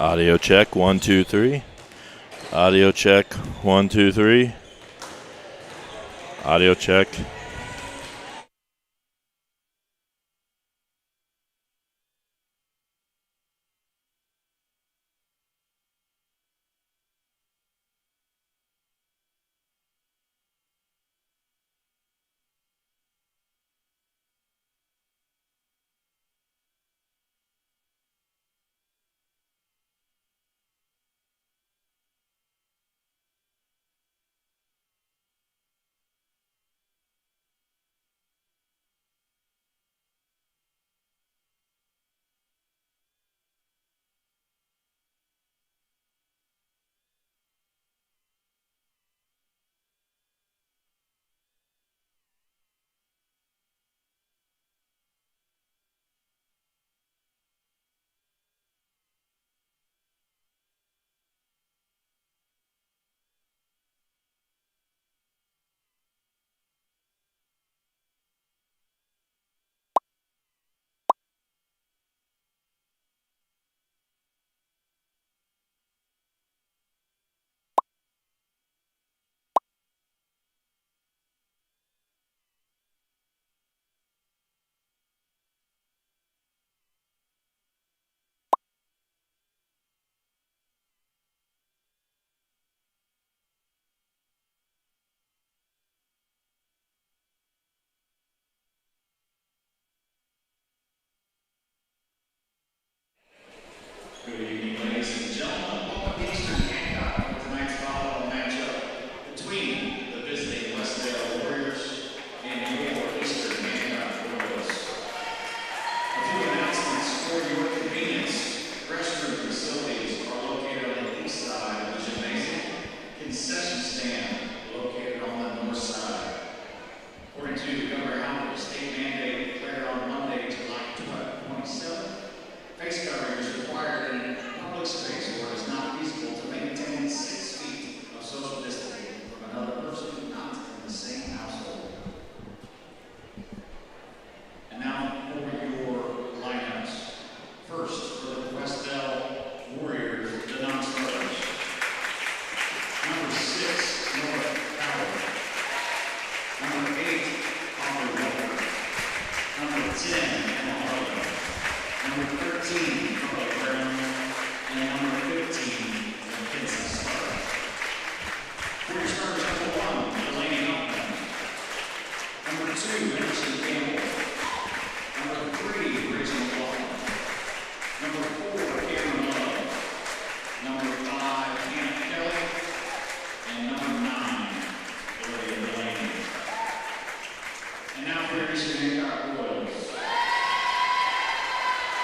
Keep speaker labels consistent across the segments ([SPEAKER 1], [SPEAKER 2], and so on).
[SPEAKER 1] Audio check, 1, 2, 3. Audio check, 1, 2, 3. Audio check.
[SPEAKER 2] Good evening, ladies and gentlemen. Welcome to Eastern Hancock for tonight's volleyball matchup between the visiting Wes-Del Warriors and your Eastern Hancock Royals. A few announcements for your convenience. Restroom facilities are located on the east side of the gymnasium. Concession stand located on the north side. According to Governor Hancock, state mandate declared on Monday, July 27th. Face covering is required in public space where it is not feasible to maintain 6 feet of social distancing from another person not in the same household. And now for your lineups. First, for the Wes-Del Warriors, the non-starters. Number 6, North Howard. Number 8, Aubrey Weber. Number 10, Emma Harlow. Number 13, Carla Brown, and number 15, Vincent Starr. For your starters, number 1, Delaney Hoffman. Number 2, Emerson Campbell. Number 3, Rachel McLaughlin. Number 4, Cameron Love. Number 5, Hannah Kelly. And number 9, Olivia Delaney. And now for your Eastern Hancock Royals.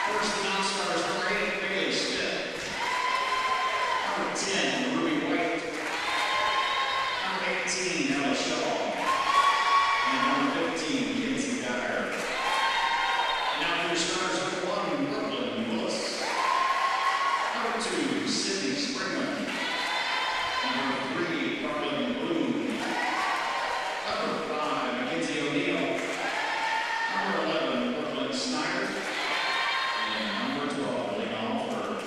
[SPEAKER 2] First, the non-starters, number 8, Bailey Smith. Number 10, Ruby White. Number 18, Ella Shaw. And number 15, Kinsey Dyer. And now for your starters, number 1, Brooklyn Willis. Number 2, Sydney Springman. Number 3, Carlin Bloom. Number 5, Mackenzie O'Neill. Number 11, Brooklyn Snyder. And number 12, Leon Alford.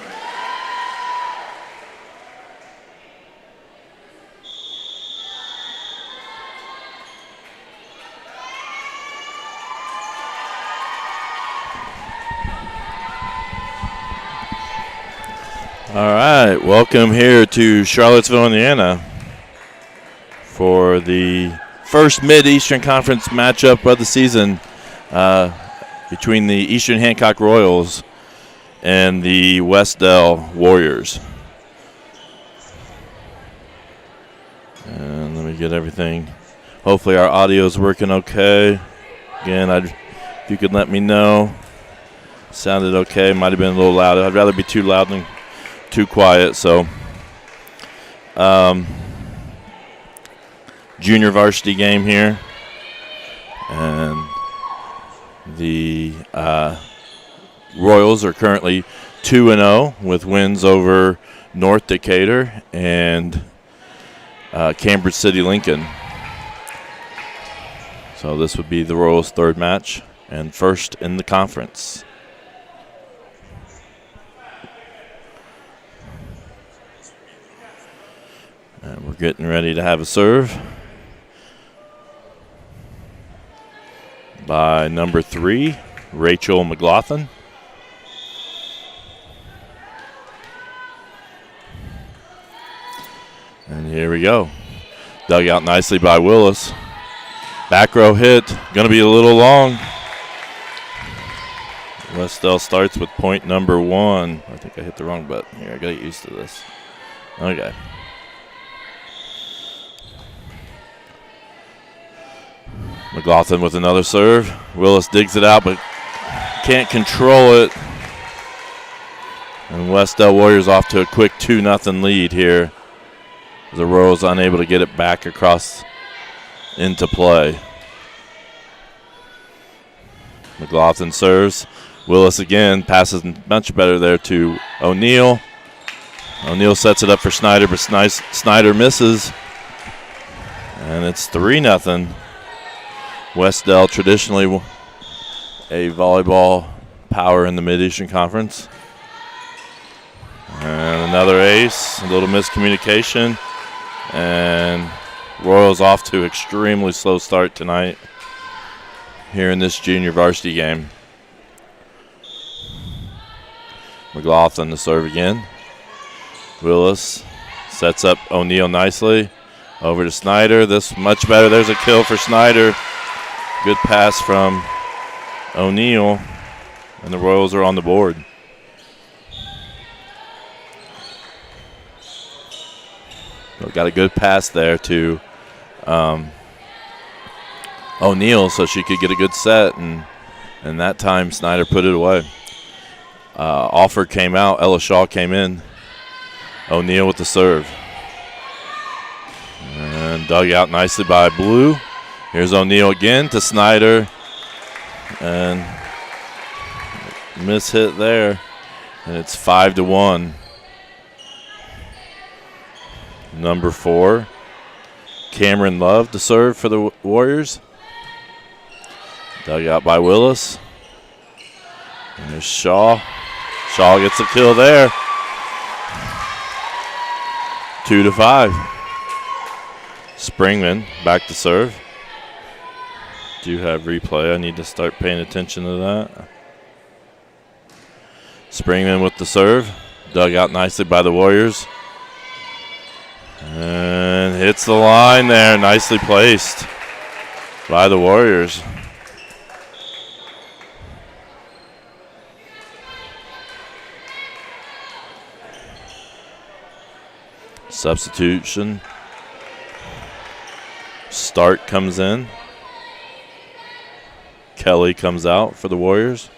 [SPEAKER 1] All right, welcome here to Charlottesville, Indiana for the first Mid-Eastern Conference matchup of the season between the Eastern Hancock Royals and the Wes-Del Warriors. And let me get everything. Hopefully our audio is working okay. Again, if you could let me know. Sounded okay. Might have been a little loud. I'd rather be too loud than too quiet. So, junior varsity game here. And the Royals are currently 2-0 with wins over North Decatur and Cambridge City Lincoln. So this would be the Royals' third match and first in the conference. getting ready to have a serve by number 3, Rachel McLaughlin. And here we go. Dug out nicely by Willis. Back row hit, going to be a little long. Wes-Del starts with point number 1. I think I hit the wrong button here. I got to get used to this. Okay. McLaughlin with another serve. Willis digs it out, but can't control it. And Wes-Del Warriors off to a quick 2-0 lead here. The Royals unable to get it back across into play. McLaughlin serves. Willis again passes much better there to O'Neal. O'Neal sets it up for Snyder, but Snyder misses. And it's 3-0. Wes-Del, traditionally a volleyball power in the Mid-Eastern Conference. And another ace, a little miscommunication. And Royals off to extremely slow start tonight here in this junior varsity game. McLaughlin to serve again. Willis sets up O'Neal nicely. Over to Snyder. This much better. There's a kill for Snyder. Good pass from O'Neal. And the Royals are on the board. Got a good pass there to O'Neal so she could get a good set. And that time Snyder put it away. Offer came out. Ella Shaw came in. O'Neal with the serve. And dug out nicely by Blue. Here's O'Neal again to Snyder. And miss hit there. And it's 5-1. Number 4, Cameron Love to serve for the Warriors. Dug out by Willis. And there's Shaw. Shaw gets a kill there. 2-5. Springman back to serve. Do have replay. I need to start paying attention to that. Springman with the serve. Dug out nicely by the Warriors. And hits the line there. Nicely placed by the Warriors. Substitution. Stark comes in. Kelly comes out for the Warriors.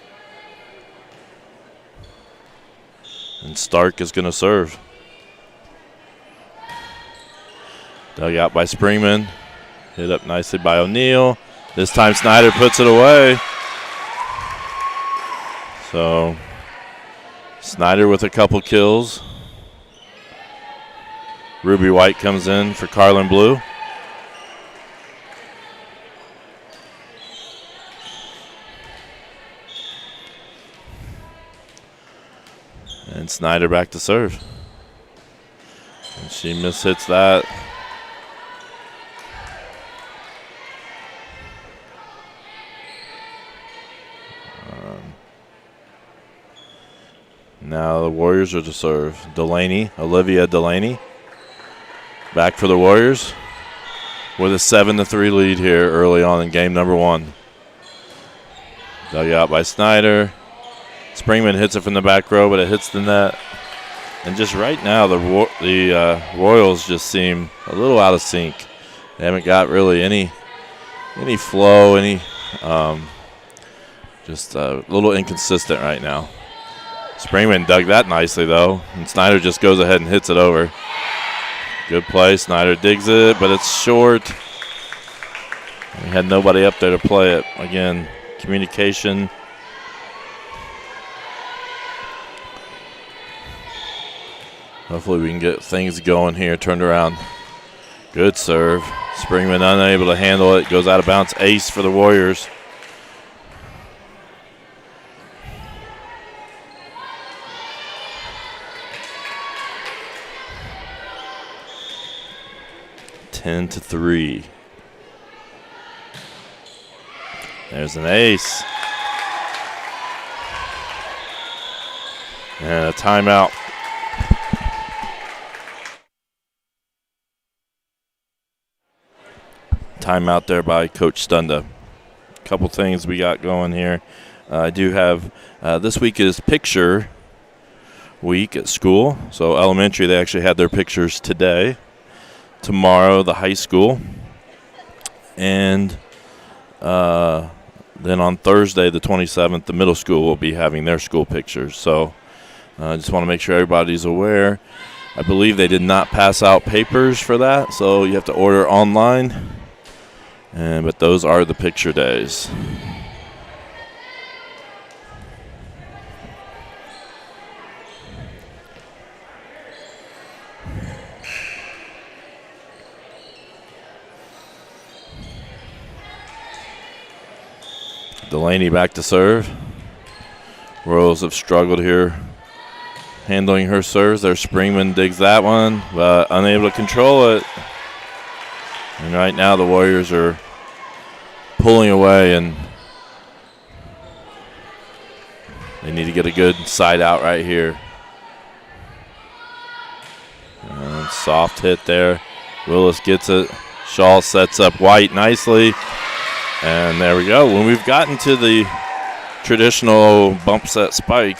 [SPEAKER 1] And Stark is going to serve. Dug out by Springman. Hit up nicely by O'Neal. This time Snyder puts it away. So Snyder with a couple kills. Ruby White comes in for Carlin Blue. And Snyder back to serve. And she mishits that. Now the Warriors are to serve. Olivia Delaney. Back for the Warriors with a 7-3 lead here early on in game number 1. Dug out by Snyder. Springman hits it from the back row, but it hits the net. And just right now, the Royals just seem a little out of sync. They haven't got really any flow, just a little inconsistent right now. Springman dug that nicely, though, and Snyder just goes ahead and hits it over. Good play. Snyder digs it, but it's short. We had nobody up there to play it. Again, communication. Hopefully we can get things going here, turned around. Good serve. Springman unable to handle it. Goes out of bounds. Ace for the Warriors. 10-3. There's an ace. And a timeout. Timeout there by Coach Stunda. A couple things we got going here. I do have, this week is picture week at school. So elementary, they actually had their pictures today. Tomorrow, the high school. And then on Thursday, the 27th, the middle school will be having their school pictures. So I just want to make sure everybody's aware. I believe they did not pass out papers for that, so you have to order online. But those are the picture days. Delaney back to serve. Royals have struggled here handling her serves. Their Springman digs that one, but unable to control it. And right now the Warriors are pulling away, and they need to get a good side out right here. And soft hit there. Willis gets it. Shaw sets up White nicely. And there we go. When we've gotten to the traditional bump set spike,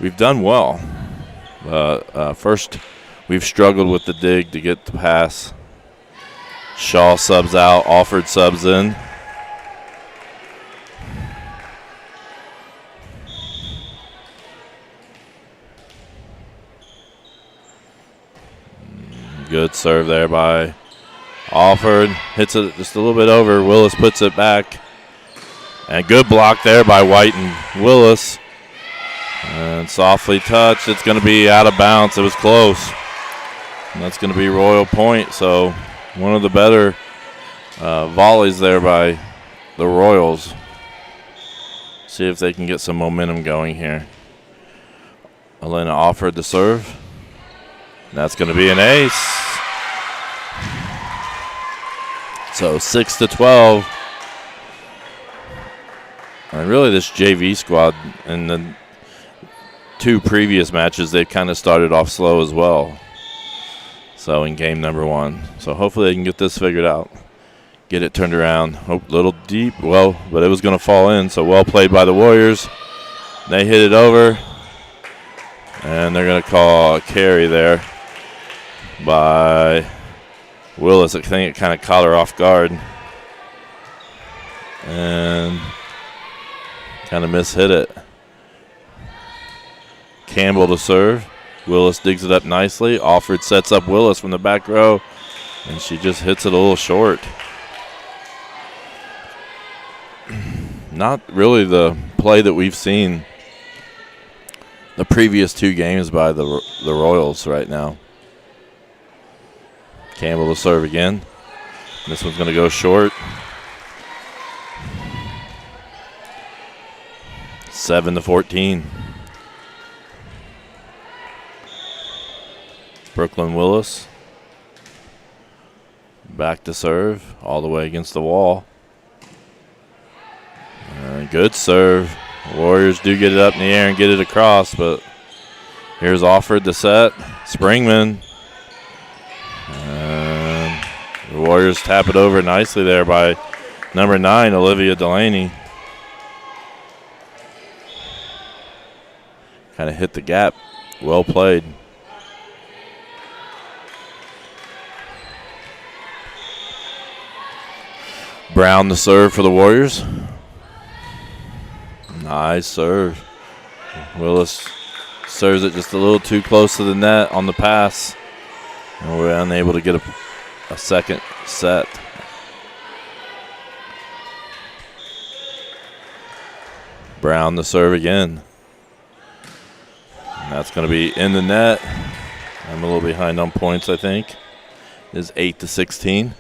[SPEAKER 1] we've done well. First, we've struggled with the dig to get the pass. Shaw subs out, Alford subs in. Good serve there by Alford. Hits it just a little bit over. Willis puts it back. And good block there by White and Willis. And softly touched. It's going to be out of bounds. It was close. And that's going to be Royal point. So one of the better volleys there by the Royals. See if they can get some momentum going here. Elena offered the serve. And that's going to be an ace. So 6-12. And really this JV squad in the two previous matches, they've kind of started off slow as well. So in game number one. So hopefully they can get this figured out. Get it turned around. Oh, little deep. Well, but it was going to fall in. So well played by the Warriors. They hit it over. And they're going to call a carry there by Willis. I think it kind of caught her off guard. And kind of mishit it. Campbell to serve. Willis digs it up nicely. Alford sets up Willis from the back row. And she just hits it a little short. Not really the play that we've seen the previous two games by the Royals right now. Campbell to serve again. This one's going to go short. 7-14. Brooklyn Willis back to serve all the way against the wall. Good serve. Warriors do get it up in the air and get it across, but here's Alford to set. Springman. And the Warriors tap it over nicely there by number 9, Olivia Delaney. Kind of hit the gap. Well played. Brown to serve for the Warriors. Nice serve. Willis serves it just a little too close to the net on the pass. And we're unable to get a second set. Brown to serve again. And that's going to be in the net. I'm a little behind on points, I think. It is 8-16.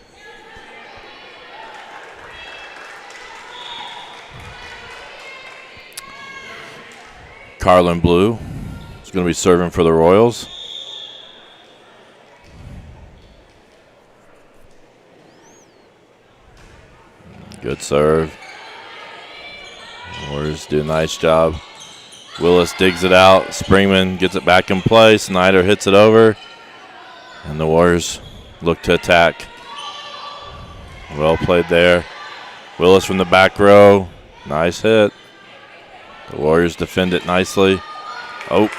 [SPEAKER 1] Carlin Blue is going to be serving for the Royals. Good serve. Warriors do a nice job. Willis digs it out. Springman gets it back in play. Snyder hits it over. And the Warriors look to attack. Well played there. Willis from the back row. Nice hit. The Warriors defend it nicely. Oh,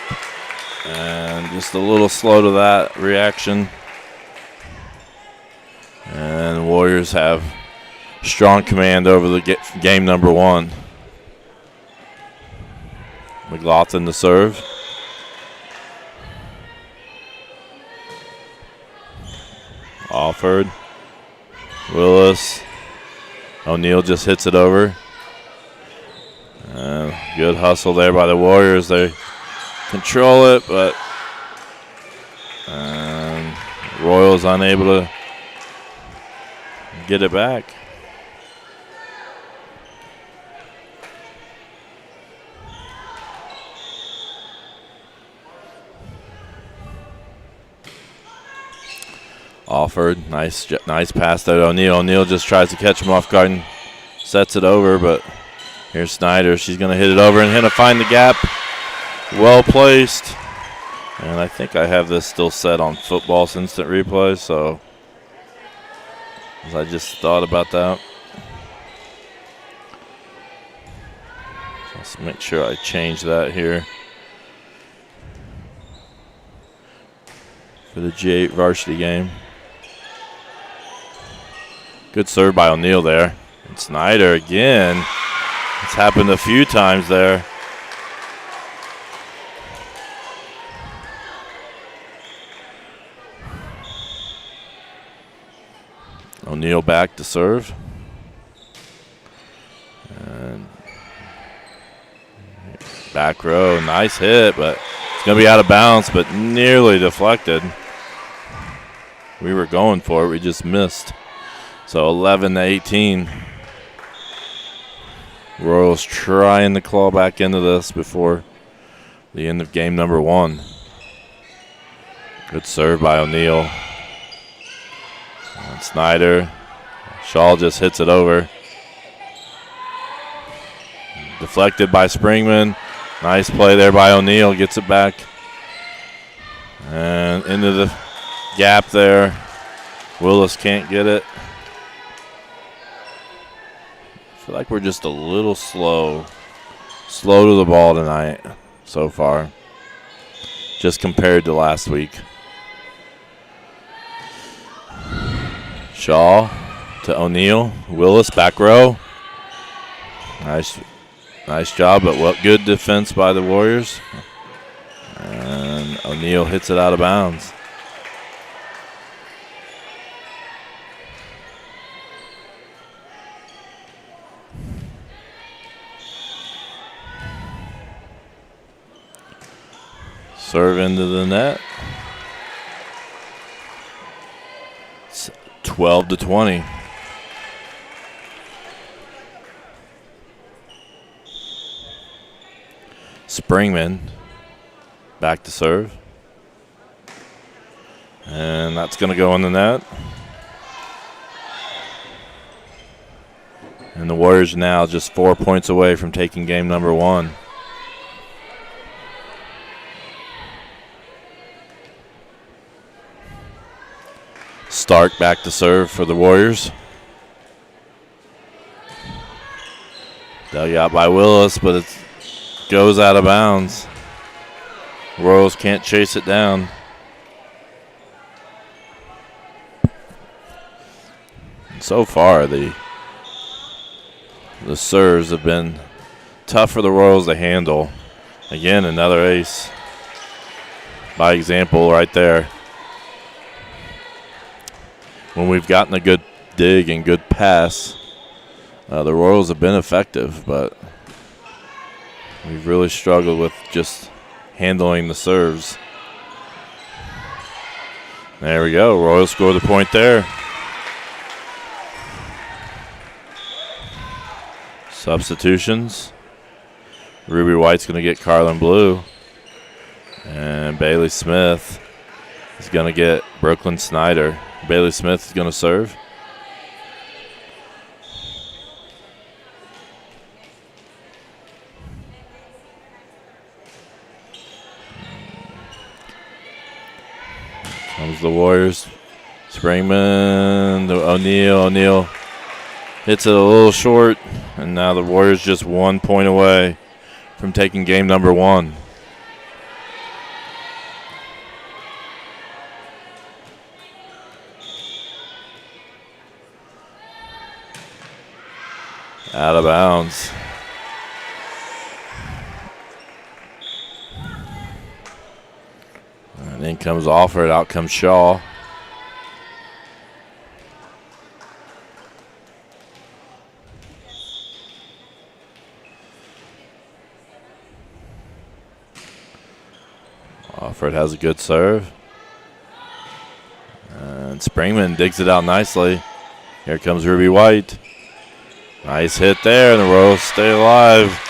[SPEAKER 1] and just a little slow to that reaction. And the Warriors have strong command over the game number one. McLaughlin to serve. Offered. Willis. O'Neal just hits it over. Good hustle there by the Warriors. They control it, but Royals unable to get it back. Offered. Nice pass there to O'Neal. O'Neal just tries to catch him off guard and sets it over, but here's Snyder. She's going to hit it over and going to find the gap. Well placed. And I think I have this still set on football's instant replay, so I just thought about that. Let's make sure I change that here for the G8 varsity game. Good serve by O'Neal there. And Snyder again. It's happened a few times there. O'Neal back to serve. And back row, nice hit, but it's going to be out of bounds, but nearly deflected. We were going for it, we just missed. So 11-18. Royals trying to claw back into this before the end of game number one. Good serve by O'Neal. And Snyder. Shaw just hits it over. Deflected by Springman. Nice play there by O'Neal. Gets it back. And into the gap there. Willis can't get it. I feel like we're just a little slow to the ball tonight so far, just compared to last week. Shaw to O'Neal. Willis back row. Nice job, but what good defense by the Warriors. And O'Neal hits it out of bounds. Serve into the net. It's 12-20. Springman back to serve. And that's going to go in the net. And the Warriors now just 4 points away from taking game number one. Stark back to serve for the Warriors. Dug out by Willis, but it goes out of bounds. Royals can't chase it down. And so far, the serves have been tough for the Royals to handle. Again, another ace by example right there. When we've gotten a good dig and good pass, the Royals have been effective, but we've really struggled with just handling the serves. There we go. Royals score the point there. Substitutions. Ruby White's going to get Carlin Blue. And Bailey Smith is going to get Brooklyn Snyder. Bailey Smith is going to serve. Comes the Warriors. Springman to O'Neal. O'Neal hits it a little short, and now the Warriors just 1 point away from taking game number 1. Out of bounds. And in comes Alford, out comes Shaw. Alford has a good serve. And Springman digs it out nicely. Here comes Ruby White. Nice hit there, and the Royals stay alive.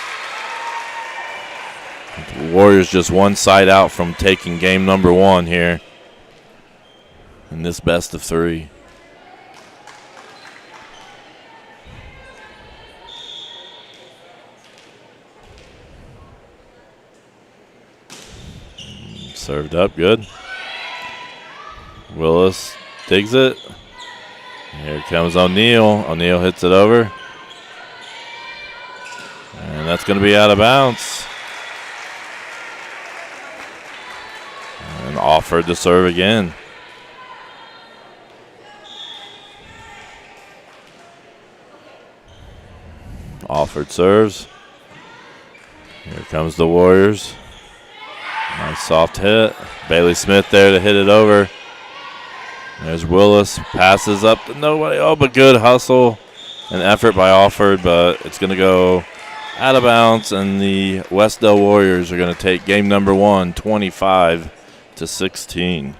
[SPEAKER 1] The Warriors just one side out from taking game number 1 here in this best of 3. Served up good. Willis digs it. Here comes O'Neal. O'Neal hits it over. And that's going to be out of bounds. And offered to serve again. Offered serves. Here comes the Warriors. Nice soft hit. Bailey Smith there to hit it over. There's Willis. Passes up to nobody. Oh, but good hustle and effort by Alford, but it's going to go out of bounds, and the Wes-Del Warriors are going to take game number 1, 25-16.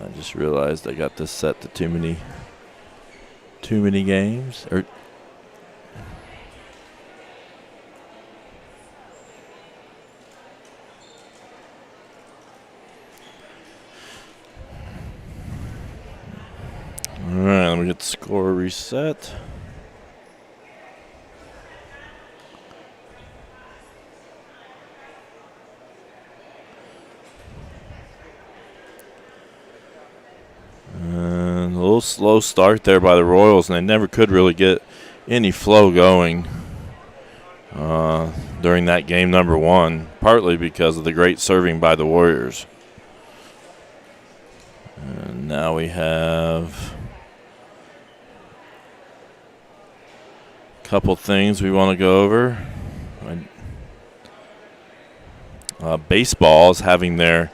[SPEAKER 1] I just realized I got this set to too many games. All right, let me get the score reset. And a little slow start there by the Royals, and they never could really get any flow going during that game number 1, partly because of the great serving by the Warriors. And now we have a couple things we want to go over. Baseball is having their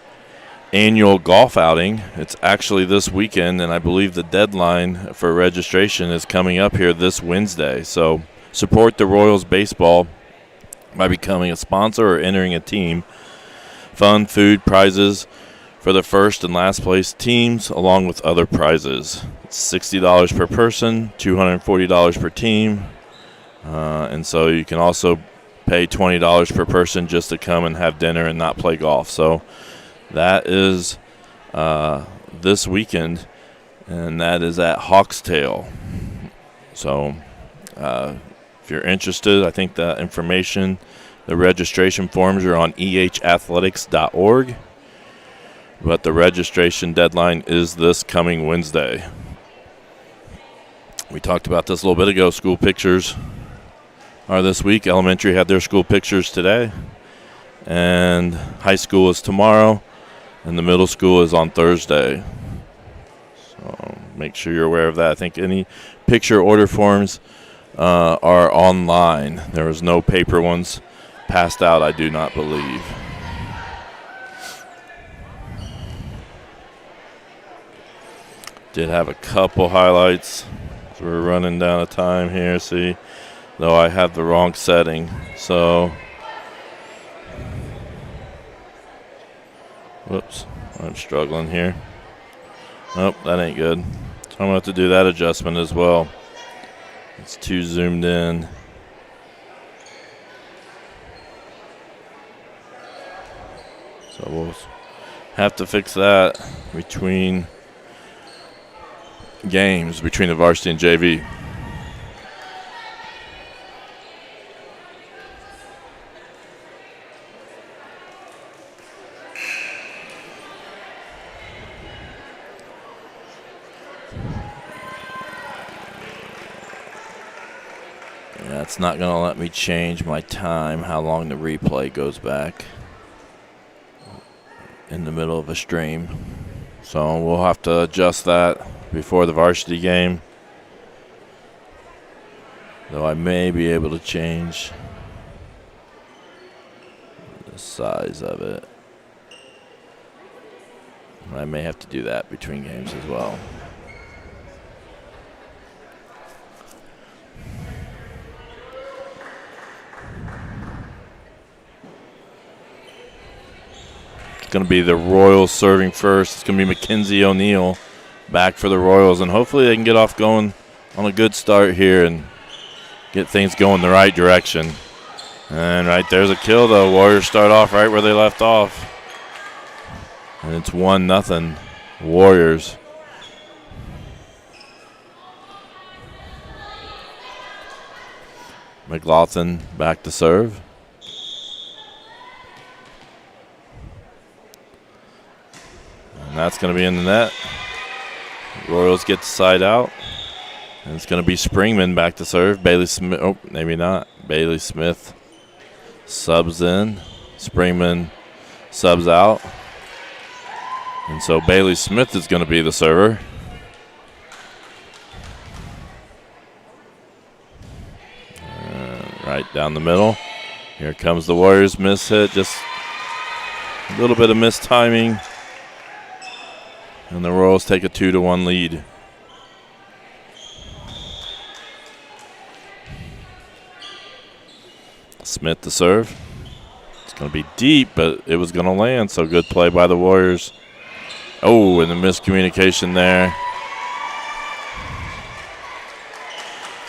[SPEAKER 1] annual golf outing. It's actually this weekend, and I believe the deadline for registration is coming up here this Wednesday. So support the Royals baseball by becoming a sponsor or entering a team. Fun, food, prizes for the first and last place teams, along with other prizes. It's $60 per person, $240 per team, and so you can also pay $20 per person just to come and have dinner and not play golf. So that is this weekend, and that is at Hawk's Tail. So if you're interested, I think the information, the registration forms are on ehathletics.org. But the registration deadline is this coming Wednesday. We talked about this a little bit ago. School pictures are this week. Elementary had their school pictures today. And high school is tomorrow. And the middle school is on Thursday. So make sure you're aware of that. I think any picture order forms are online. There was no paper ones passed out, I do not believe. Did have a couple highlights. So we're running down a time here, see, though I have the wrong setting. So, whoops, I'm struggling here. Nope, that ain't good. So I'm going to have to do that adjustment as well. It's too zoomed in. So we'll have to fix that between games, between the varsity and JV. It's not going to let me change my time, how long the replay goes back in the middle of a stream. So we'll have to adjust that before the varsity game. Though I may be able to change the size of it. I may have to do that between games as well. It's going to be the Royals serving first. It's going to be Mackenzie O'Neill back for the Royals, and hopefully they can get off going on a good start here and get things going the right direction. And right there's a kill, though. Warriors start off right where they left off. And it's 1-0 Warriors. McLaughlin back to serve. And that's going to be in the net. Royals get the side out. And it's going to be Springman back to serve. Bailey Smith, oh, maybe not. Bailey Smith subs in. Springman subs out. And so Bailey Smith is going to be the server. Right down the middle. Here comes the Warriors. Miss hit. Just a little bit of missed timing. And the Royals take a 2-1 lead. Smith to serve. It's going to be deep, but it was going to land. So good play by the Warriors. Oh, and the miscommunication there.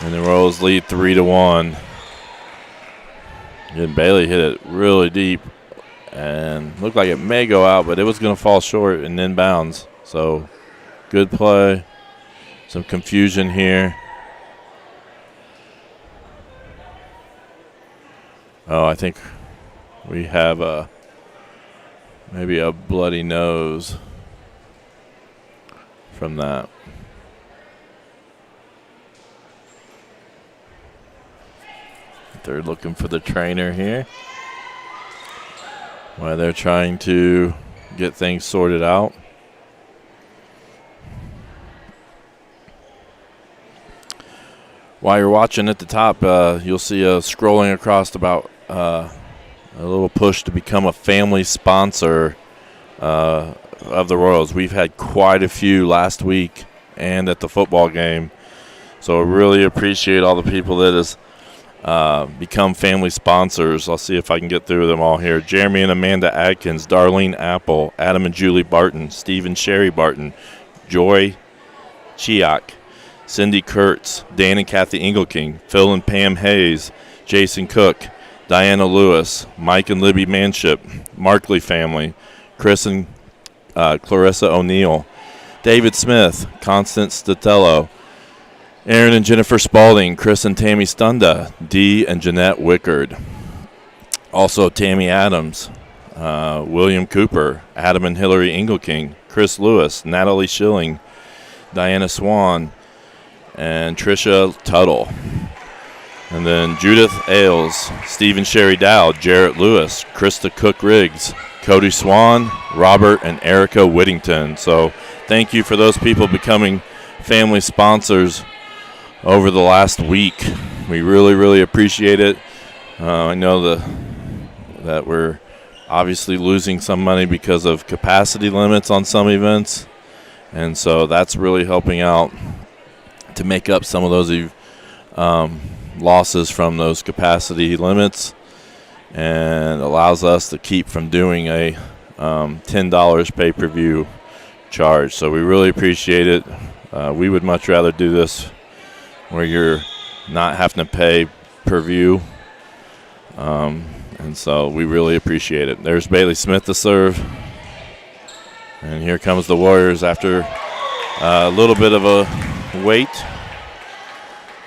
[SPEAKER 1] And the Royals lead 3-1. And Bailey hit it really deep and looked like it may go out, but it was going to fall short and inbounds. So good play. Some confusion here. Oh, I think we have maybe a bloody nose from that. They're looking for the trainer here while they're trying to get things sorted out. While you're watching at the top, you'll see scrolling across about a little push to become a family sponsor of the Royals. We've had quite a few last week and at the football game. So I really appreciate all the people that has become family sponsors. I'll see if I can get through them all here. Jeremy and Amanda Adkins, Darlene Apple, Adam and Julie Barton, Stephen Sherry Barton, Joy Chiak, Cindy Kurtz, Dan and Kathy Engelking, Phil and Pam Hayes, Jason Cook, Diana Lewis, Mike and Libby Manship, Markley family, Chris and Clarissa O'Neill, David Smith, Constance Statello, Aaron and Jennifer Spalding, Chris and Tammy Stunda, Dee and Jeanette Wickard. Also Tammy Adams, William Cooper, Adam and Hillary Engelking, Chris Lewis, Natalie Schilling, Diana Swan, and Tricia Tuttle. And then Judith Ailes, Stephen Sherry Dowd, Jarrett Lewis, Krista Cook Riggs, Cody Swan, Robert and Erica Whittington. So thank you for those people becoming family sponsors over the last week. We really, really appreciate it. I know that we're obviously losing some money because of capacity limits on some events. And so that's really helping out to make up some of those losses from those capacity limits, and allows us to keep from doing a $10 pay-per-view charge. So we really appreciate it. We would much rather do this where you're not having to pay per view. And so we really appreciate it. There's Bailey Smith to serve. And here comes the Warriors after a little bit of a wait.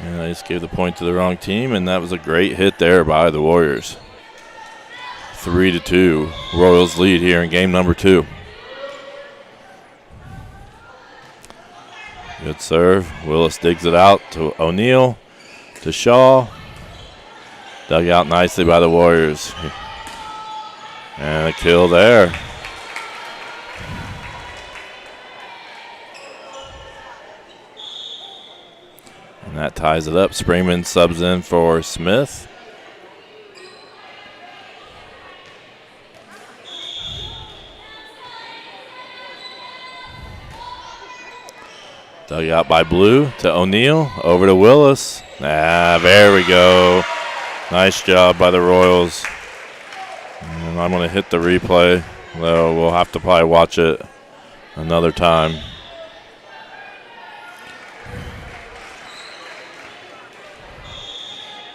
[SPEAKER 1] And I just gave the point to the wrong team, and that was a great hit there by the Warriors. 3-2. Royals lead here in game number 2. Good serve. Willis digs it out to O'Neill, to Shaw. Dug out nicely by the Warriors. And a kill there. And that ties it up. Springman subs in for Smith. Dug out by Blue to O'Neal. Over to Willis. There we go. Nice job by the Royals. And I'm going to hit the replay, though we'll have to probably watch it another time.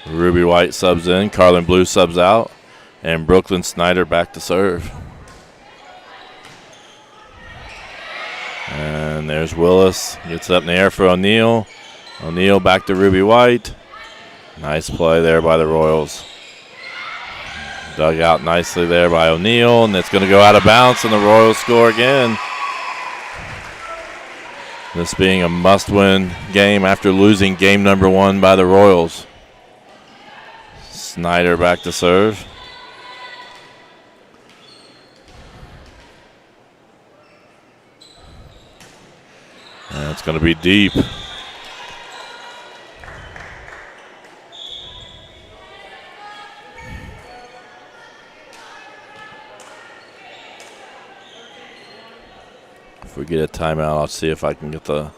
[SPEAKER 1] Ruby White subs in. Carlin Blue subs out. And Brooklyn Snyder back to serve. And there's Willis. Gets it up in the air for O'Neal. O'Neal back to Ruby White. Nice play there by the Royals. Dug out nicely there by O'Neal, and it's going to go out of bounds, and the Royals score again. This being a must-win game after losing game number 1 by the Royals. Snyder back to serve. And it's going to be deep. If we get a timeout, I'll see if I can get the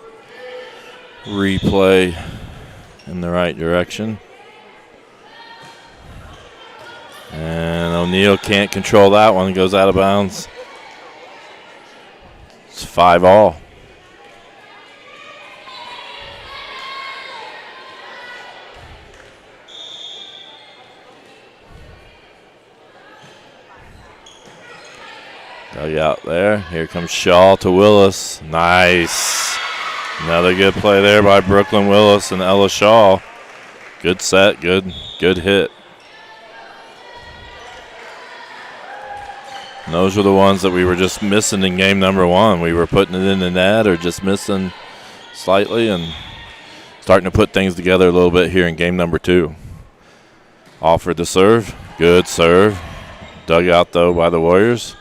[SPEAKER 1] replay in the right direction. And O'Neal can't control that one. Goes out of bounds. It's 5-all. Dug out there. Here comes Shaw to Willis. Nice. Another good play there by Brooklyn Willis and Ella Shaw. Good set, good hit. And those were the ones that we were just missing in game number 1. We were putting it in the net or just missing slightly and starting to put things together a little bit here in game number 2. Offered to serve. Good serve. Dug out, though, by the Warriors.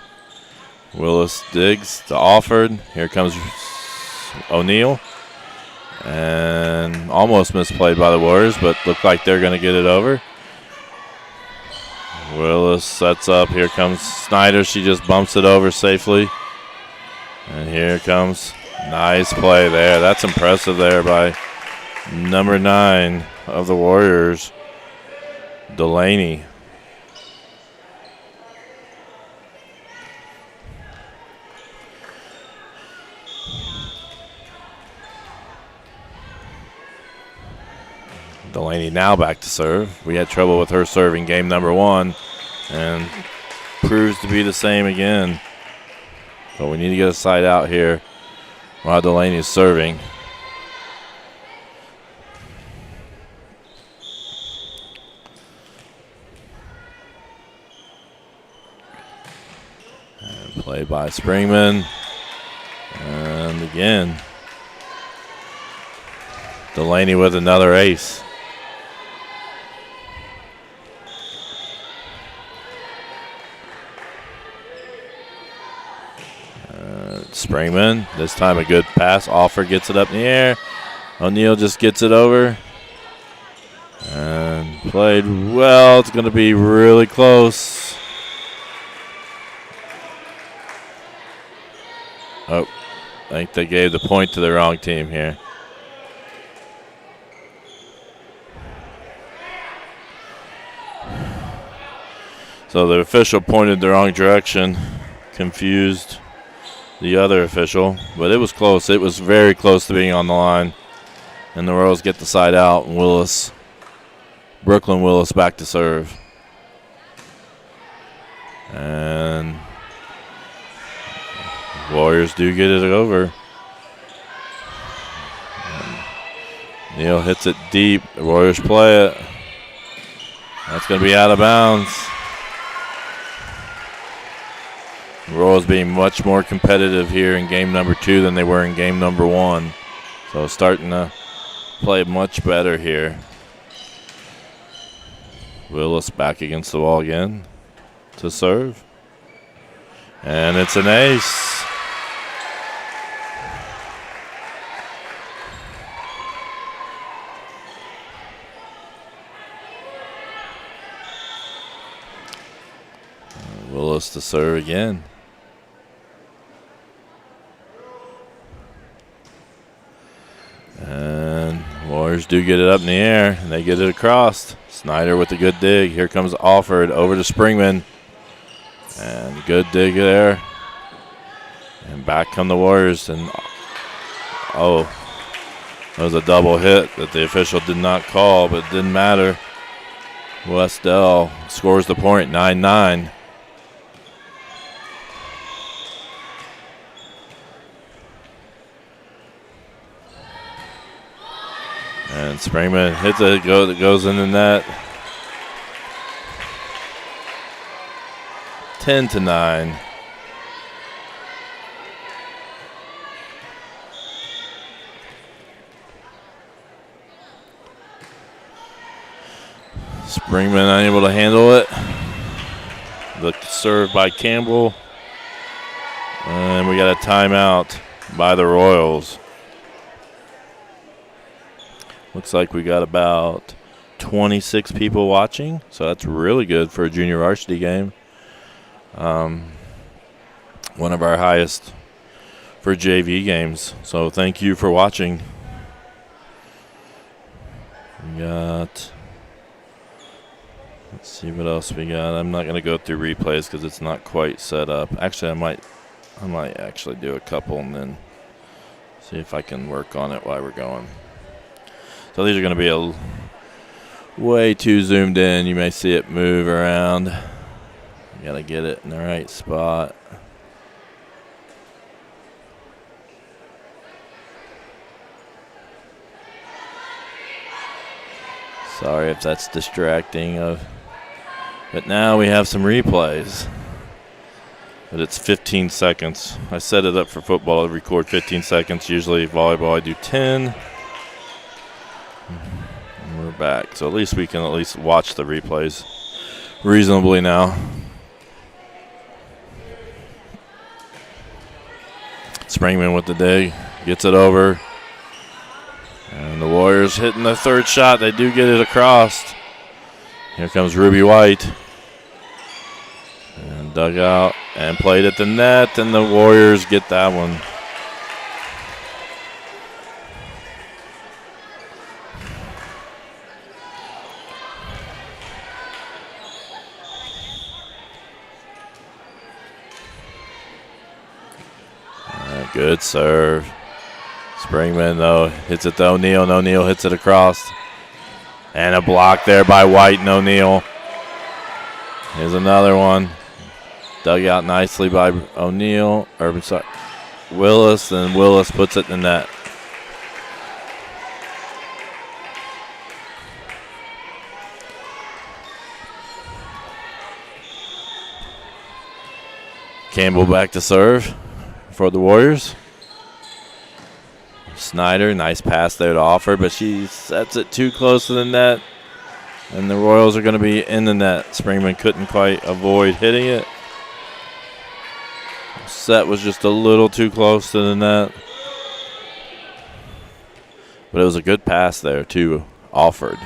[SPEAKER 1] Willis digs to Alford. Here comes O'Neal. And almost misplayed by the Warriors, but looked like they're going to get it over. Willis sets up. Here comes Snyder. She just bumps it over safely. And here comes nice play there. That's impressive there by number 9 of the Warriors, Delaney. Delaney now back to serve. We had trouble with her serving game number 1 and proves to be the same again. But we need to get a side out here while Delaney is serving. And play by Springman. And again, Delaney with another ace. Springman, this time a good pass. Offer gets it up in the air. O'Neal just gets it over. And played well. It's going to be really close. Oh, I think they gave the point to the wrong team here. So the official pointed the wrong direction, confused the other official, but it was close. It was very close to being on the line. And the Royals get the side out, and Brooklyn Willis back to serve. And Warriors do get it over. Neal hits it deep. The Warriors play it. That's going to be out of bounds. The Royals being much more competitive here in game number 2 than they were in game number 1. So starting to play much better here. Willis back against the wall again to serve. And it's an ace. Willis to serve again. And Warriors do get it up in the air, and they get it across. Snyder with a good dig. Here comes Alford over to Springman. And good dig there. And back come the Warriors. And, oh, that was a double hit that the official did not call, but it didn't matter. Wes-Del scores the point, 9-9. And Springman hits it, that goes in the net. 10-9. Springman unable to handle it. The serve by Campbell. And we got a timeout by the Royals. Looks like we got about 26 people watching, so that's really good for a junior varsity game. One of our highest for JV games, so thank you for watching. We got, let's see what else we got. I'm not going to go through replays because it's not quite set up. Actually, I might actually do a couple and then see if I can work on it while we're going. So these are going to be way too zoomed in. You may see it move around. You got to get it in the right spot. Sorry if that's distracting. But now we have some replays. But it's 15 seconds. I set it up for football to record 15 seconds. Usually volleyball I do 10. And we're back. So at least we can watch the replays reasonably now. Springman with the dig. Gets it over. And the Warriors hitting the third shot. They do get it across. Here comes Ruby White. And dug out and played at the net. And the Warriors get that one. Good serve. Springman, though, hits it to O'Neal, and O'Neal hits it across. And a block there by White and O'Neal. Here's another one. Dug out nicely by O'Neal. Willis, and Willis puts it in the net. Campbell back to serve for the Warriors. Snyder, nice pass there to Alford, but she sets it too close to the net, and the Royals are going to be in the net. Springman couldn't quite avoid hitting it. Set was just a little too close to the net, but it was a good pass there to Alford.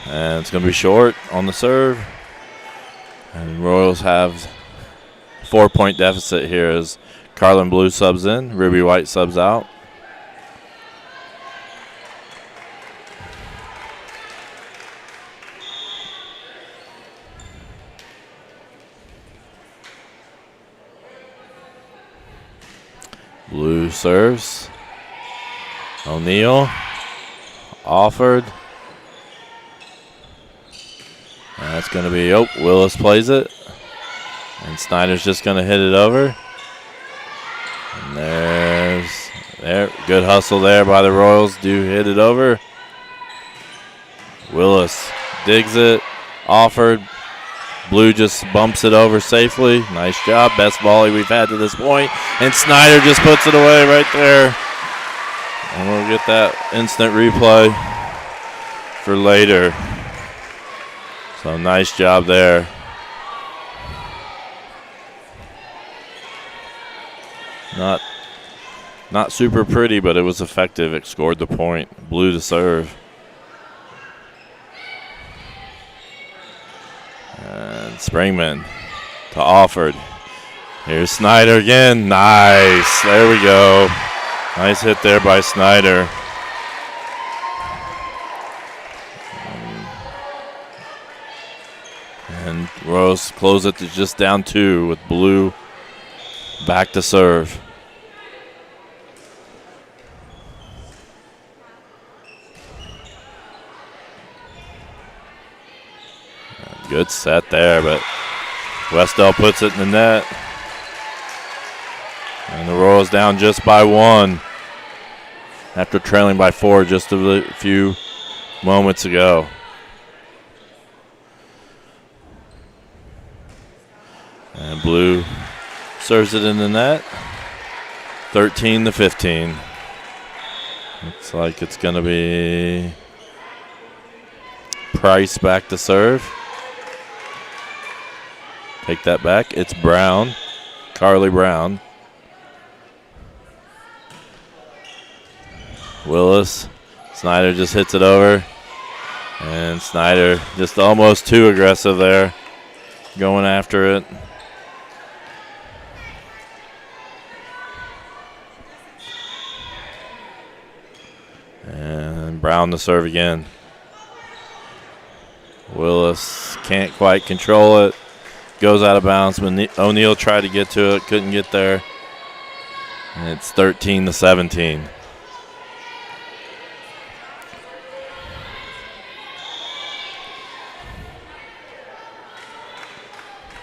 [SPEAKER 1] And it's going to be short on the serve, and Royals have 4-point deficit here as Carlin Blue subs in, Ruby White subs out. Blue serves. O'Neal. Alford. That's going to be, Willis plays it. And Snyder's just going to hit it over. And good hustle there by the Royals. Do hit it over. Willis digs it. Alford. Blue just bumps it over safely. Nice job. Best volley we've had to this point. And Snyder just puts it away right there. And we'll get that instant replay for later. So nice job there. Not super pretty, but it was effective. It scored the point. Blue to serve. And Springman to Alford. Here's Snyder again. Nice. There we go. Nice hit there by Snyder. And Rose close it to just down 2 with Blue back to serve. Good set there, but Wes-Del puts it in the net. And the Royals down just by 1 after trailing by 4 just a few moments ago. And Blue serves it in the net. 13-15. Looks like it's going to be Price back to serve. Take that back. It's Brown. Carly Brown. Willis. Snyder just hits it over. And Snyder just almost too aggressive there. Going after it. And Brown to serve again. Willis can't quite control it. Goes out of bounds. O'Neal tried to get to it, couldn't get there. And it's 13-17.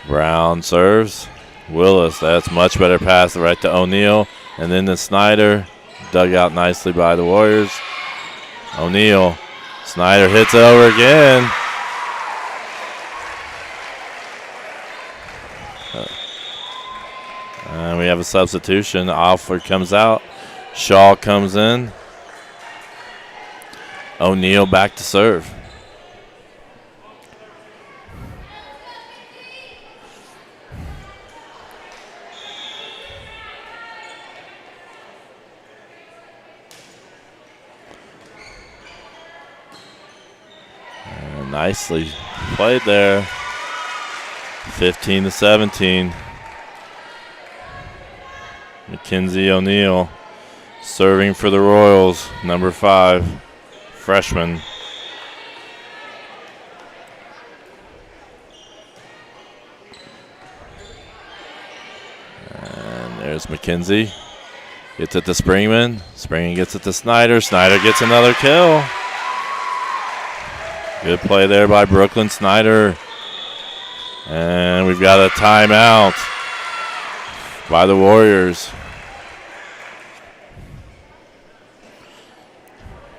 [SPEAKER 1] Brown serves. Willis, that's much better pass right to O'Neal. And then to Snyder. Dug out nicely by the Warriors. O'Neal. Snyder hits it over again. And we have a substitution. Alford comes out. Shaw comes in. O'Neal back to serve. And nicely played there. 15-17. Mackenzie O'Neal serving for the Royals, number 5, freshman. And there's Mackenzie. Gets it to Springman. Springman gets it to Snyder. Snyder gets another kill. Good play there by Brooklyn Snyder. And we've got a timeout by the Warriors.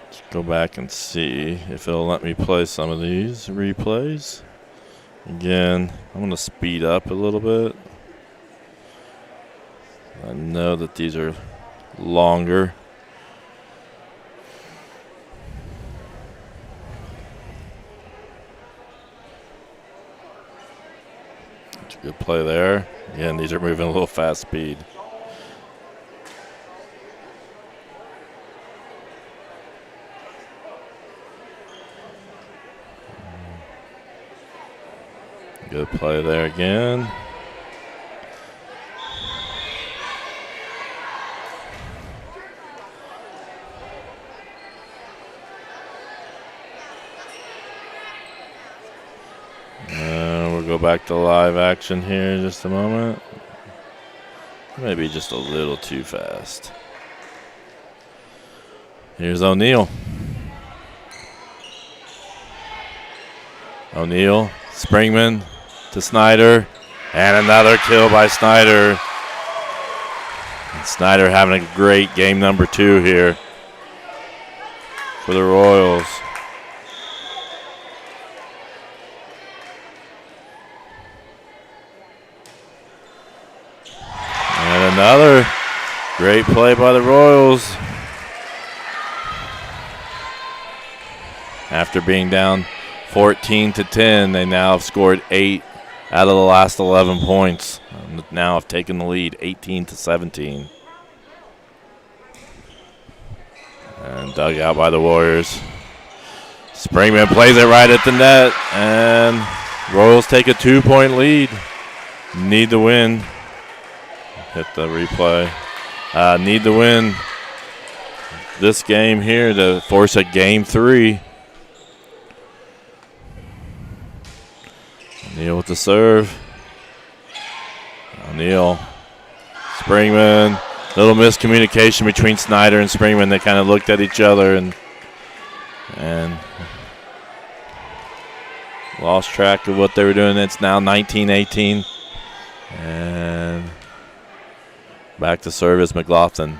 [SPEAKER 1] Let's go back and see if it'll let me play some of these replays. Again, I'm going to speed up a little bit. I know that these are longer. That's a good play there. Again, these are moving a little fast speed. Good play there again. We'll go back to live action here in just a moment. Maybe just a little too fast. Here's O'Neal. O'Neal, Springman to Snyder, and another kill by Snyder. And Snyder having a great game number 2 here for the Royals. And another great play by the Royals. After being down 14-10. They now have scored 8 out of the last 11 points. And now have taken the lead 18-17. And dug out by the Warriors. Springman plays it right at the net, and Royals take a 2-point lead. Need to win. Hit the replay. Need to win this game here to force a game 3. O'Neal with the serve. O'Neal. Springman. Little miscommunication between Snyder and Springman. They kind of looked at each other and lost track of what they were doing. It's now 19-18. And back to serve is McLaughlin.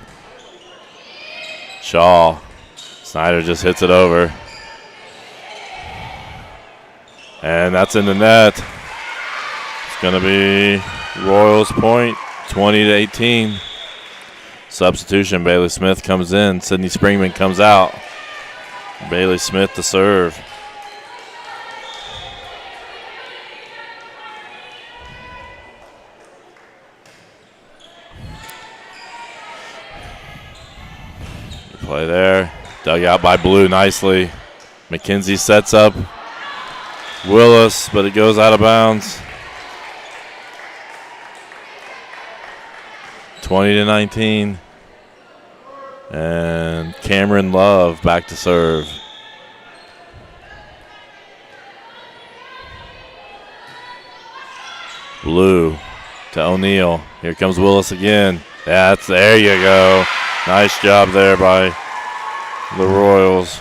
[SPEAKER 1] Shaw. Snyder just hits it over. And that's in the net. It's going to be Royals point, 20-18. Substitution, Bailey Smith comes in. Sydney Springman comes out. Bailey Smith to serve. Play there. Dug out by Blue nicely. McKenzie sets up Willis, but it goes out of bounds. 20-19. And Cameron Love back to serve. Blue to O'Neal. Here comes Willis again. There you go. Nice job there by the Royals.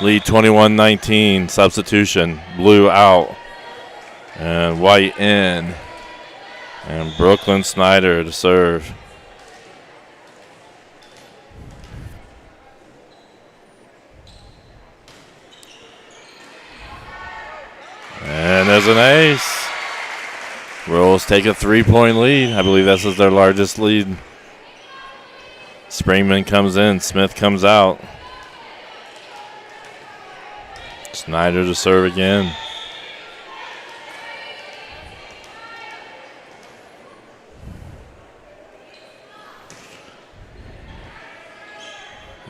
[SPEAKER 1] Lead 21-19. Substitution. Blue out. And White in. And Brooklyn Snyder to serve. And there's an ace. Royals take a 3-point lead. I believe this is their largest lead. Springman comes in. Smith comes out. Snyder to serve again.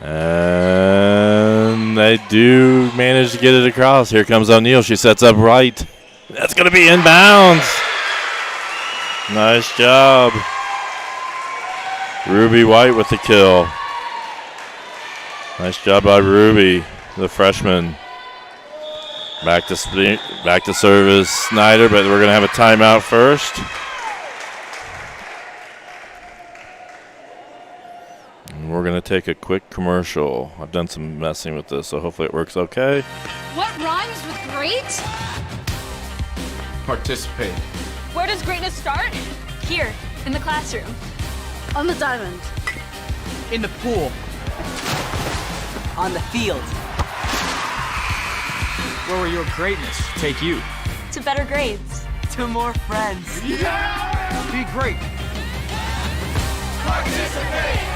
[SPEAKER 1] And they do manage to get it across. Here comes O'Neal. She sets up right. That's going to be inbounds. Nice job. Ruby White with the kill. Nice job by Ruby, the freshman. Back to service Snyder, but we're going to have a timeout first. And we're going to take a quick commercial. I've done some messing with this, so hopefully it works okay.
[SPEAKER 3] What rhymes with great?
[SPEAKER 4] Participate.
[SPEAKER 3] Where does greatness start? Here, in the classroom. On the diamond.
[SPEAKER 5] In the pool. On the field.
[SPEAKER 4] Where will your greatness take you?
[SPEAKER 3] To better grades.
[SPEAKER 5] To more friends.
[SPEAKER 4] Yeah! Be great.
[SPEAKER 2] Participate.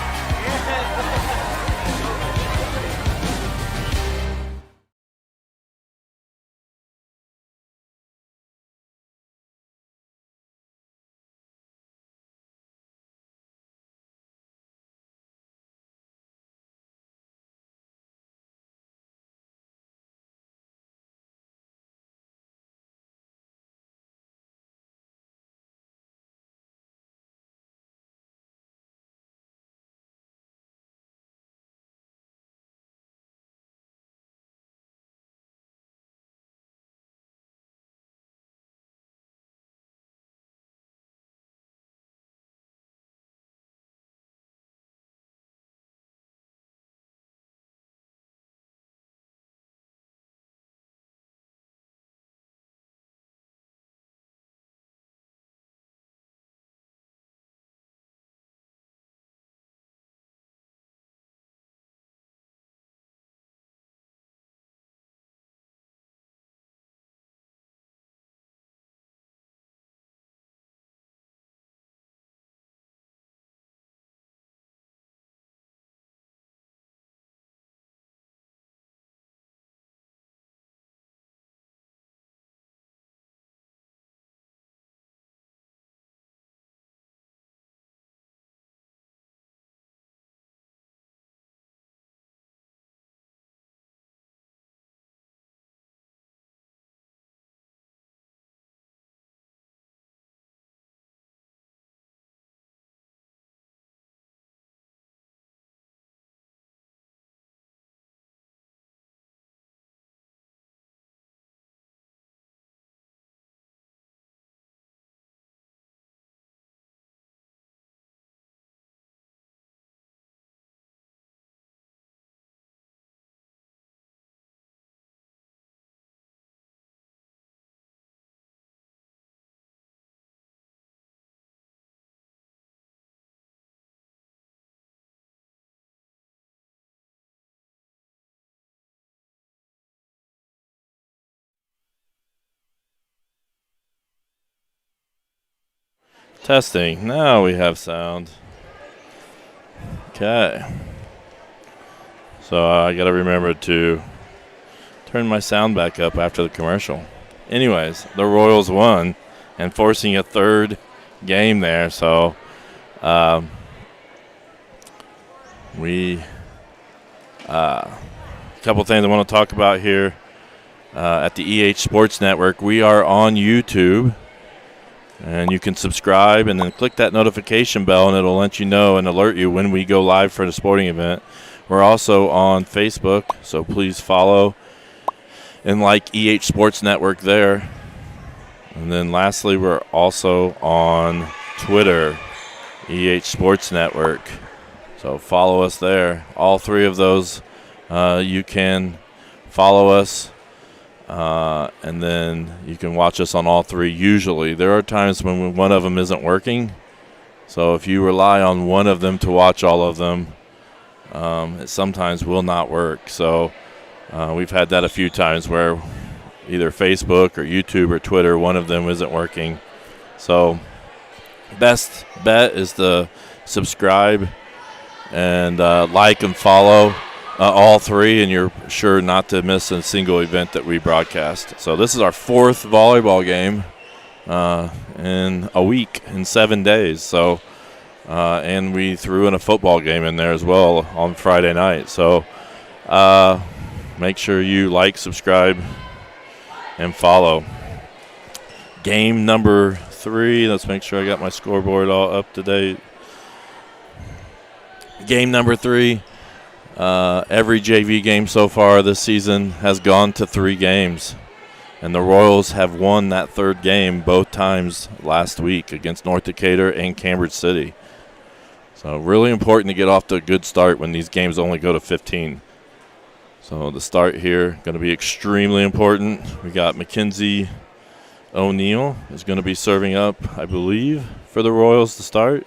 [SPEAKER 1] Testing. Now we have sound. Okay. So I got to remember to turn my sound back up after the commercial. Anyways, the Royals won and forcing a third game there. So a couple things I want to talk about here at the EH Sports Network. We are on YouTube. And you can subscribe and then click that notification bell, and it'll let you know and alert you when we go live for the sporting event. We're also on Facebook, so please follow and like EH Sports Network there. And then lastly, we're also on Twitter, EH Sports Network. So follow us there. All three of those, you can follow us. And then you can watch us on all three. Usually there are times when one of them isn't working, so if you rely on one of them to watch all of them, it sometimes will not work. So we've had that a few times where either Facebook or YouTube or Twitter, one of them isn't working. So best bet is to subscribe and like and follow all three, and you're sure not to miss a single event that we broadcast. So this is our fourth volleyball game in a week, in 7 days. So and we threw in a football game in there as well on Friday night. So make sure you like, subscribe, and follow. Game number 3. Let's make sure I got my scoreboard all up to date. Game number 3. Every JV game so far this season has gone to 3 games, and the Royals have won that third game both times last week against North Decatur and Cambridge City. So really important to get off to a good start when these games only go to 15. So the start here going to be extremely important. We got Mackenzie O'Neill is going to be serving up, I believe, for the Royals to start.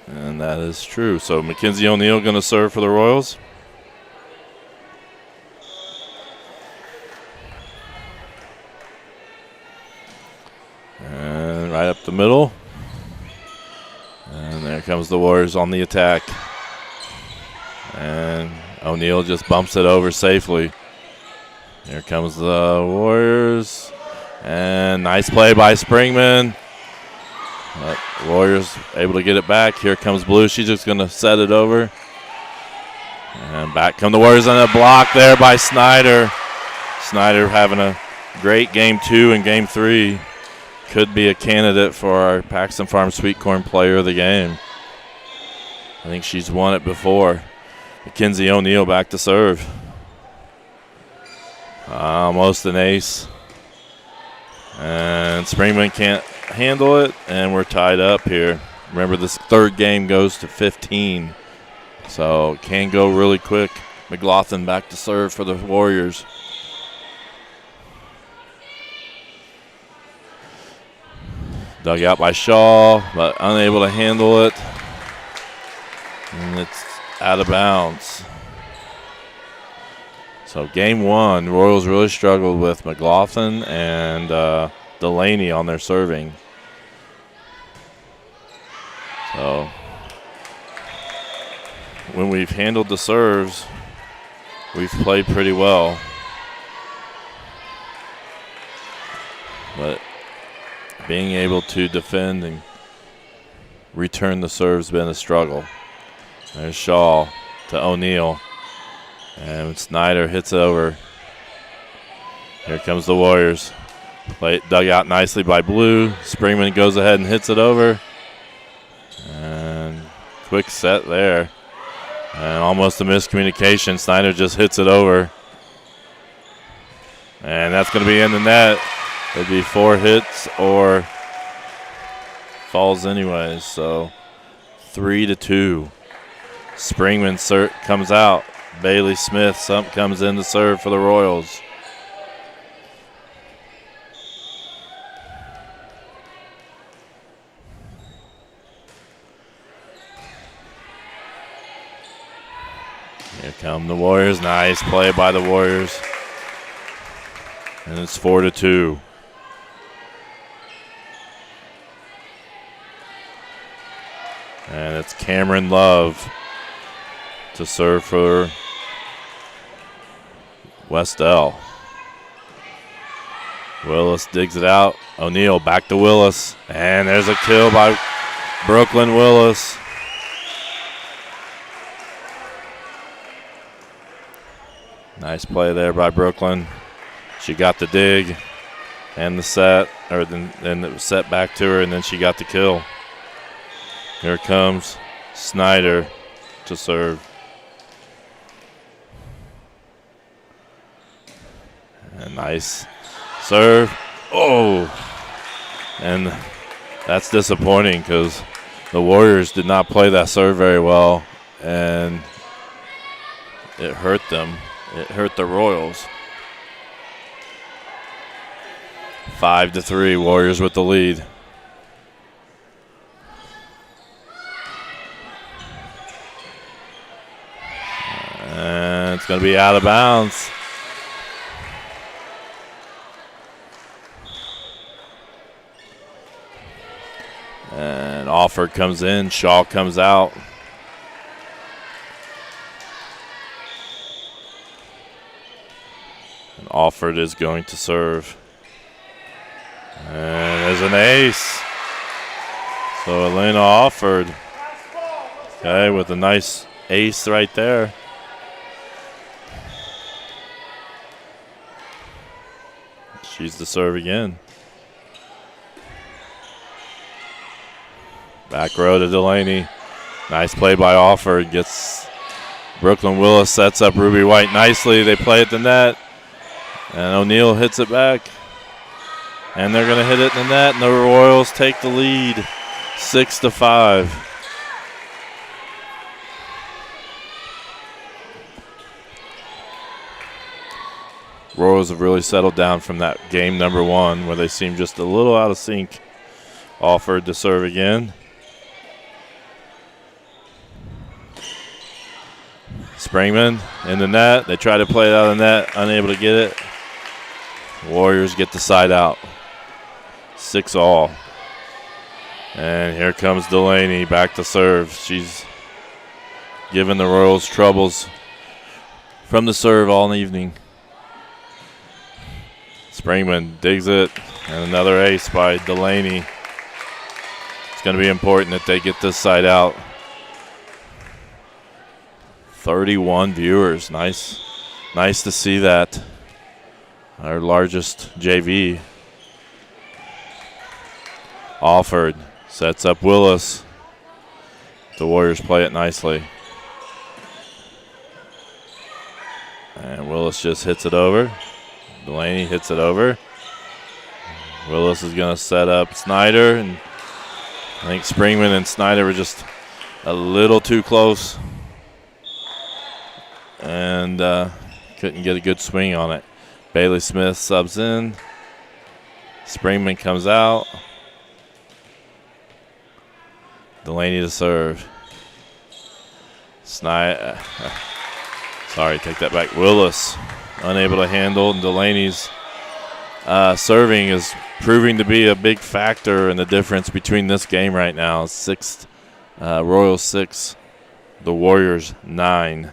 [SPEAKER 1] And that is true. So Mackenzie O'Neill going to serve for the Royals. And right up the middle. And there comes the Warriors on the attack. And O'Neill just bumps it over safely. Here comes the Warriors. And nice play by Springman. But Warriors able to get it back. Here comes Blue. She's just going to set it over. And back come the Warriors on a block there by Snyder. Snyder having a great game 2 and game 3. Could be a candidate for our Paxton Farm Sweet Corn Player of the Game. I think she's won it before. Mackenzie O'Neill back to serve. Almost an ace. And Springman can't handle it, and we're tied up here. Remember, this third game goes to 15, so it can go really quick. McLaughlin back to serve for the Warriors. Dug out by Shaw, but unable to handle it. And it's out of bounds. So game 1, Royals really struggled with McLaughlin and Delaney on their serving. So when we've handled the serves, we've played pretty well. But being able to defend and return the serves has been a struggle. There's Shaw to O'Neill. And Snyder hits it over. Here comes the Warriors. Play dug out nicely by Blue. Springman goes ahead and hits it over. And quick set there. And almost a miscommunication. Snyder just hits it over. And that's going to be in the net. It'd be 4 hits or falls anyways. So 3-2. Springman comes out. Bailey Smith comes in to serve for the Royals. Here Come the Warriors. Nice play by the Warriors. And it's 4-2. And it's Cameron Love to serve for Wes-Del. Willis digs it out. O'Neal back to Willis. And there's a kill by Brooklyn Willis. Nice play there by Brooklyn. She got the dig and the set, or then it was set back to her, and then she got the kill. Here comes Snyder to serve. A nice serve. Oh! And that's disappointing because the Warriors did not play that serve very well, and it hurt them. It hurt the Royals. 5-3, Warriors with the lead. And it's going to be out of bounds. And Alford comes in, Shaw comes out. And Alford is going to serve. And there's an ace. So Elena Alford, okay, with a nice ace right there. She's the serve again. Back row to Delaney. Nice play by Alford. Gets Brooklyn Willis, sets up Ruby White nicely. They play at the net. And O'Neal hits it back. And they're going to hit it in the net. And the Royals take the lead 6-5. Royals have really settled down from that game number one where they seemed just a little out of sync. Alford to serve again. Springman in the net. They try to play it out of the net, unable to get it. Warriors get the side out. 6-all. And here comes Delaney back to serve. She's given the Royals troubles from the serve all evening. Springman digs it, and another ace by Delaney. It's going to be important that they get this side out. 31 viewers. Nice to see that. Our largest JV. Alford sets up Willis. The Warriors play it nicely. And Willis just hits it over. Delaney hits it over. Willis is going to set up Snyder, and I think Springman and Snyder were just a little too close and couldn't get a good swing on it. Bailey Smith subs in. Springman comes out. Delaney to serve. Sorry, take that back. Willis unable to handle, and Delaney's serving is proving to be a big factor in the difference between this game right now. Royals 6, the Warriors 9.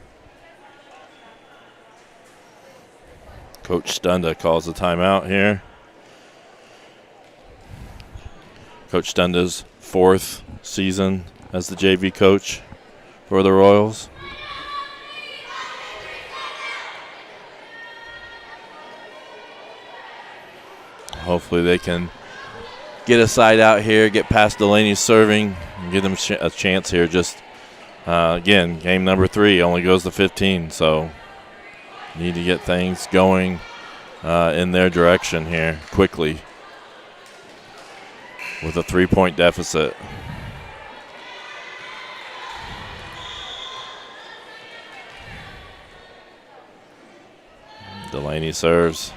[SPEAKER 1] Coach Stunda calls the timeout here. Coach Stunda's 4th season as the JV coach for the Royals. Hopefully they can get a side out here, get past Delaney's serving, and give them a chance here. Just, again, game number 3 only goes to 15, so need to get things going in their direction here quickly with a 3-point deficit. Delaney serves.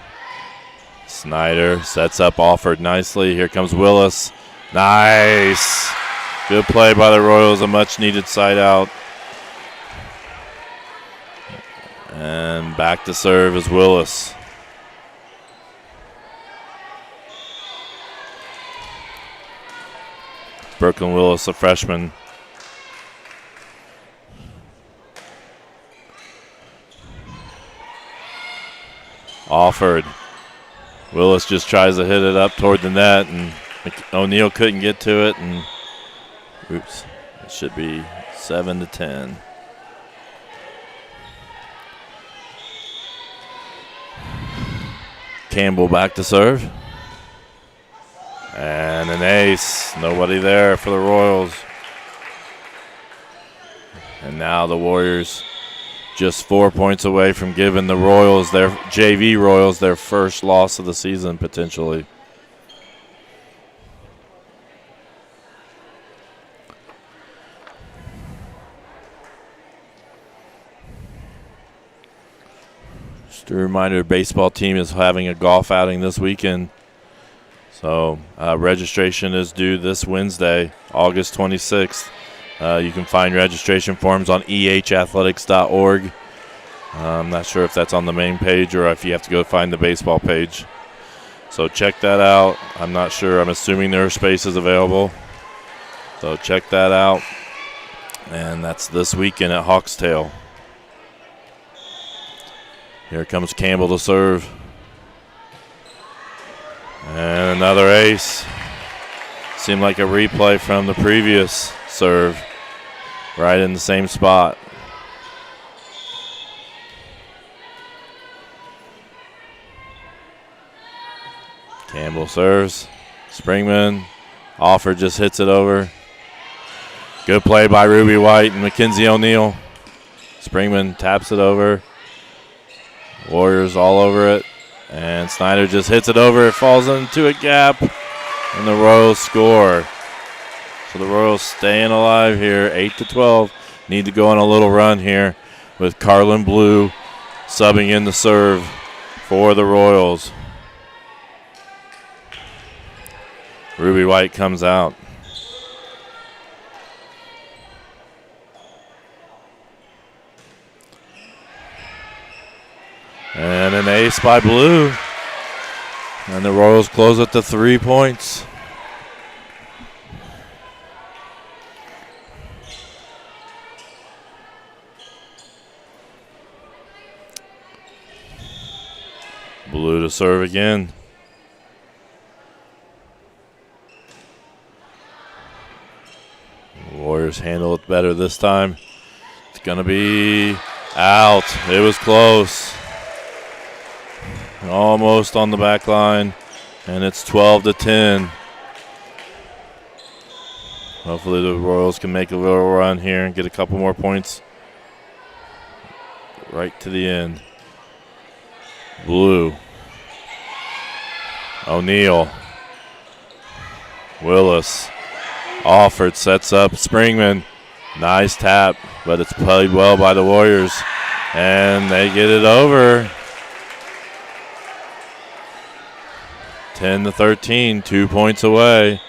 [SPEAKER 1] Snyder sets up Alford nicely. Here comes Willis. Nice. Good play by the Royals. A much-needed side out. And back to serve is Willis. Brooklyn Willis, a freshman. Offered. Willis just tries to hit it up toward the net, and O'Neal couldn't get to it. And oops, it should be 7-10. Campbell back to serve. And an ace. Nobody there for the Royals. And now the Warriors just 4 points away from giving the Royals, their JV Royals, their first loss of the season potentially. Just a reminder, the baseball team is having a golf outing this weekend. So registration is due this Wednesday, August 26th. You can find registration forms on ehathletics.org. I'm not sure if that's on the main page or if you have to go find the baseball page. So check that out. I'm not sure. I'm assuming there are spaces available. So check that out. And that's this weekend at Hawkstail. Here comes Campbell to serve. And another ace. Seemed like a replay from the previous serve. Right in the same spot. Campbell serves. Springman. Offer just hits it over. Good play by Ruby White and Mackenzie O'Neal. Springman taps it over. Warriors all over it. And Snyder just hits it over. It falls into a gap. And the Royals score. So the Royals staying alive here, 8-12. Need to go on a little run here with Carlin Blue subbing in the serve for the Royals. Ruby White comes out. And an ace by Blue. And the Royals close it to 3 points. Blue to serve again. The Warriors handle it better this time. It's going to be out. It was close. Almost on the back line. And it's 12-10. Hopefully the Royals can make a little run here and get a couple more points right to the end. Blue. O'Neal. Willis. Offered, sets up Springman. Nice tap, but it's played well by the Warriors. And they get it over. 10-13, 2 points away.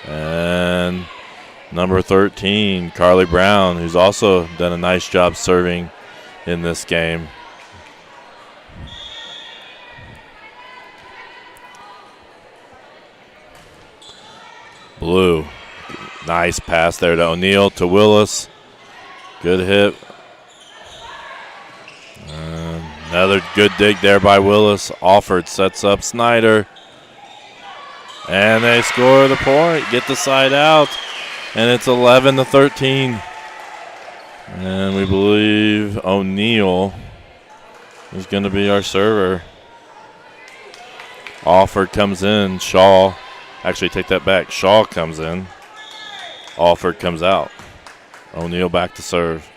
[SPEAKER 1] And number 13, Carly Brown, who's also done a nice job serving in this game. Blue. Nice pass there to O'Neal, to Willis. Good hit. Another good dig there by Willis. Offered, sets up Snyder. And they score the point, get the side out. And it's 11-13. And we believe O'Neal is going to be our server. Offered comes in. Shaw. Actually, take that back. Shaw comes in. Alford comes out. O'Neal back to serve.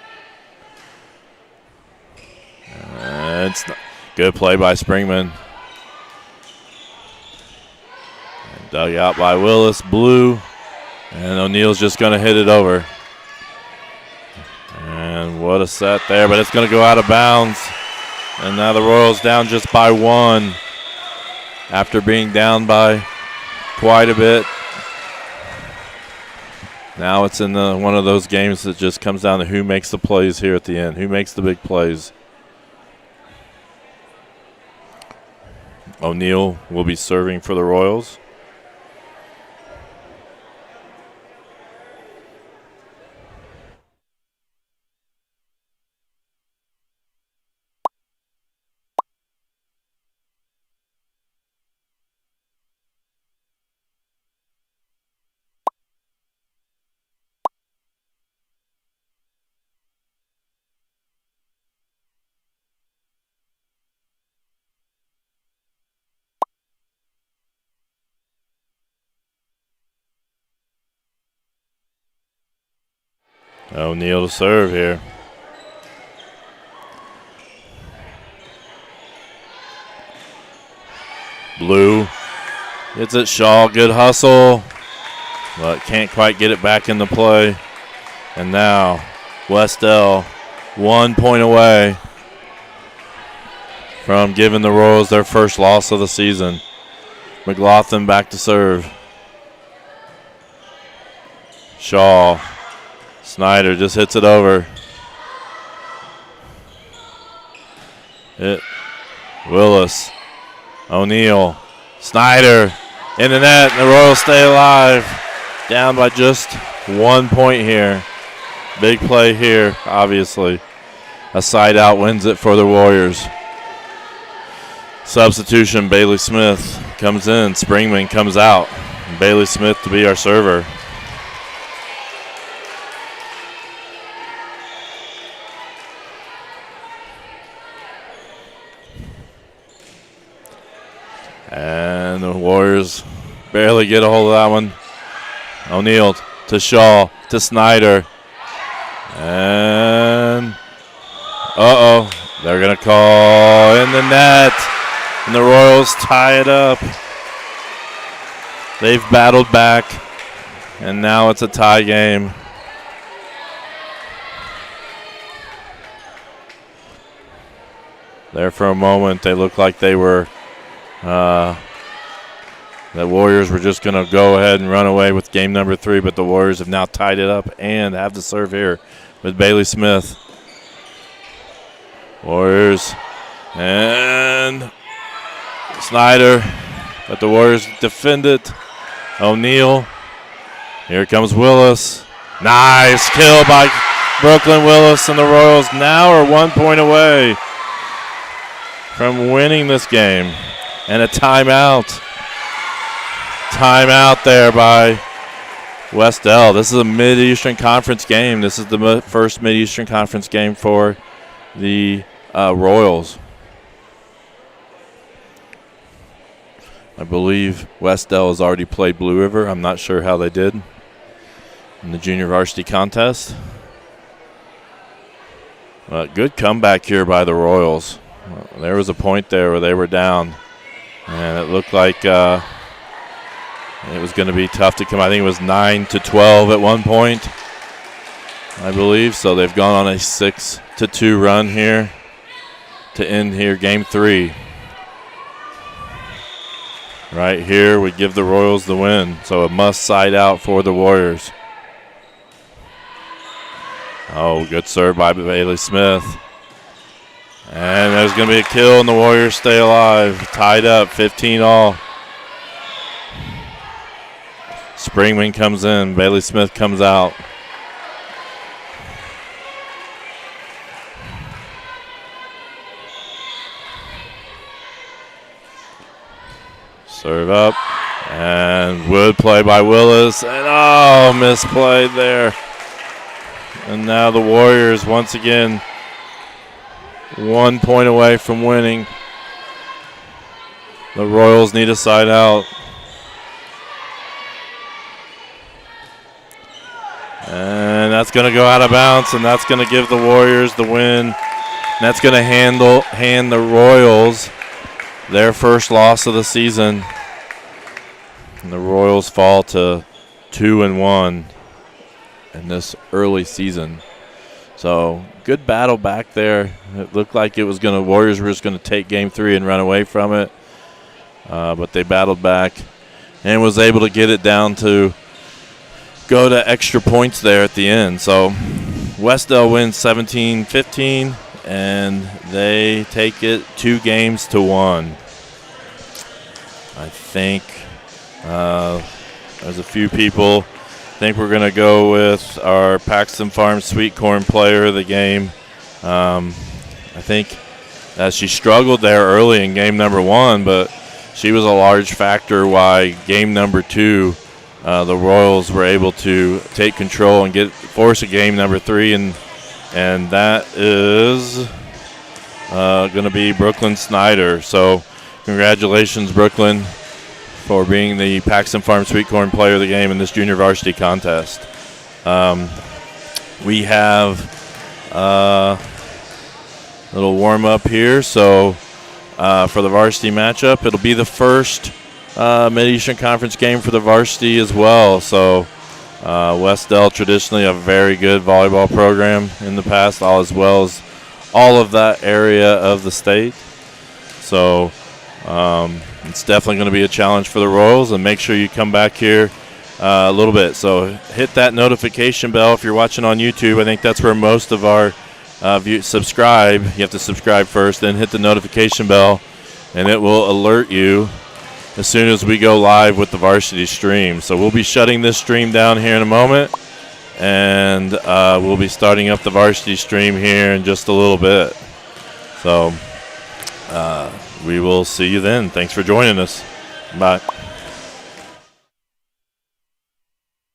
[SPEAKER 1] And it's good play by Springman. And dug out by Willis. Blue. And O'Neal's just going to hit it over. And what a set there, but it's going to go out of bounds. And now the Royals down just by one after being down by quite a bit. Now it's in one of those games that just comes down to who makes the plays here at the end, who makes the big plays. O'Neal will be serving for the Royals. O'Neal to serve here. Blue. It's at Shaw. Good hustle. But can't quite get it back into play. And now Wes-Del 1 point away from giving the Royals their first loss of the season. McLaughlin back to serve. Shaw. Snyder just hits it over. Willis. O'Neal. Snyder in the net. And the Royals stay alive. Down by just 1 point here. Big play here, obviously. A side out wins it for the Warriors. Substitution, Bailey Smith comes in. Springman comes out. And Bailey Smith to be our server. And the Warriors barely get a hold of that one. O'Neal to Shaw to Snyder. And they're going to call in the net. And the Royals tie it up. They've battled back. And now it's a tie game. There for a moment, they looked like they were the Warriors were just going to go ahead and run away with game number 3, but the Warriors have now tied it up and have the serve here with Bailey Smith. Warriors and Snyder, but the Warriors defend it. O'Neal. Here comes Willis. Nice kill by Brooklyn Willis, and the Royals now are 1 point away from winning this game. And a timeout. Timeout there by Wes-Del. This is a Mid-Eastern Conference game. This is the first Mid-Eastern Conference game for the Royals. I believe Wes-Del has already played Blue River. I'm not sure how they did in the junior varsity contest. Good comeback here by the Royals. There was a point there where they were down. And it looked like it was going to be tough to come. I think it was 9-12 at one point, I believe. So they've gone on a 6-2 run here to end here game 3. Right here would give the Royals the win. So a must side out for the Warriors. Oh, good serve by Bailey Smith. And there's going to be a kill, and the Warriors stay alive. Tied up, 15-all. Springman comes in. Bailey Smith comes out. Serve up. And good play by Willis. And, misplayed there. And now the Warriors once again 1 point away from winning. The Royals need a side out. And that's going to go out of bounds, and that's going to give the Warriors the win. And that's going to hand the Royals their first loss of the season. And the Royals fall to 2-1 in this early season. So good battle back there. It looked like it was Warriors were just going to take game 3 and run away from it. But they battled back and was able to get it down to go to extra points there at the end. So Wes-Del wins 17-15, and they take it 2-1. I think there's a few people. I think we're going to go with our Paxton Farms Sweet Corn player of the game. I think she struggled there early in game number 1, but she was a large factor why game number 2 the Royals were able to take control and force a game number 3, and that is going to be Brooklyn Snyder. So congratulations, Brooklyn, for being the Paxton Farm Sweet Corn player of the game in this junior varsity contest. We have a little warm-up here. So for the varsity matchup, it'll be the first Mid-Eastern Conference game for the varsity as well. So Wes-Del, traditionally a very good volleyball program in the past, as well as all of that area of the state. So it's definitely going to be a challenge for the Royals, and make sure you come back here a little bit. So hit that notification bell if you're watching on YouTube. I think that's where most of our subscribe. You have to subscribe first, then hit the notification bell, and it will alert you as soon as we go live with the varsity stream. So we'll be shutting this stream down here in a moment, and we'll be starting up the varsity stream here in just a little bit. So we will see you then. Thanks for joining us. Bye.